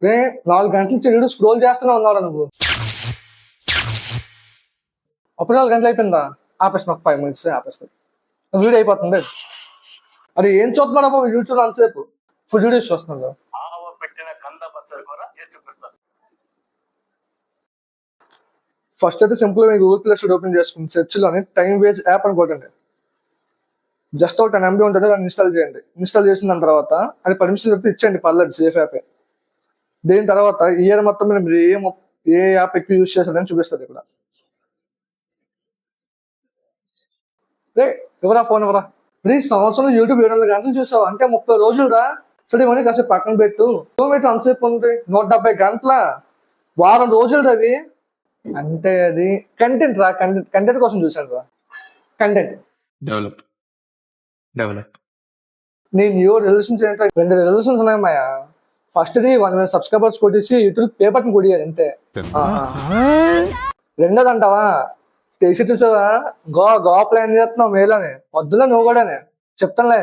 రే 4 గంటలు చెడు స్క్రోల్ చేస్తూనే ఉన్నారా నువ్వు? అప్పుడు 4 గంటలు అయిపోయిందా? ఆపేసిన ఒక 5 minutes ఆపేస్తాను. వీడియో అయిపోతుంది. అది ఏం చూస్తున్నాడు బాబు యూట్యూబ్ అంతసేపు? ఫుడ్ వీడియోస్ చూస్తున్నాడు. ఫస్ట్ అయితే సింపుల్ గా గూగుల్ ప్లే స్టోర్ ఓపెన్ చేసుకుని సెర్చ్ లోని టైం వేజ్ యాప్ అని కొట్టండి. జస్ట్ ఒక 10 MB ఉంటుంది, దాన్ని ఇన్స్టాల్ చేయండి. ఇన్స్టాల్ చేసిన దాని తర్వాత అది పర్మిషన్ చెప్తే ఇచ్చేయండి, పర్లేదు, సేఫ్ యాప్. దీని తర్వాత ఇయర్ మొత్తం మీద మీరు ఏ యాప్ ఎక్కువ యూజ్ చేస్తారని చూపిస్తుంది ఇక్కడ. రే ఎవరా ఫోన్ ఎవరా? రే సంవత్సరం యూట్యూబ్ 700 గంటలు చూసావు అంటే 30 రోజులు రా. సరే ఇవన్నీ కాసేపు పక్కన పెట్టు. కిలోమీటర్ అంతసేపు ఉంది, 170 గంటల, వారం రోజులు రవి. అంటే అది కంటెంట్ రా, కంటెంట్ కోసం చూసాను రా. కంటెంట్ డెవలప్ నీ న్యూ రెజల్యూషన్స్ ఏంటో? 2 రెజల్యూషన్స్ ఉన్నాయమ్మాయా. ఫస్ట్ ది 1 million సబ్స్క్రైబర్స్ కొట్టేసి యూట్యూబ్ పేపర్ని కొడియాలి అంతే. రెండోది అంటావా, చేసి చూసావా గోవా ప్లాన్ చేస్తున్నావు మేలోనే, వద్దులే నువ్వు కూడానే చెప్తానులే.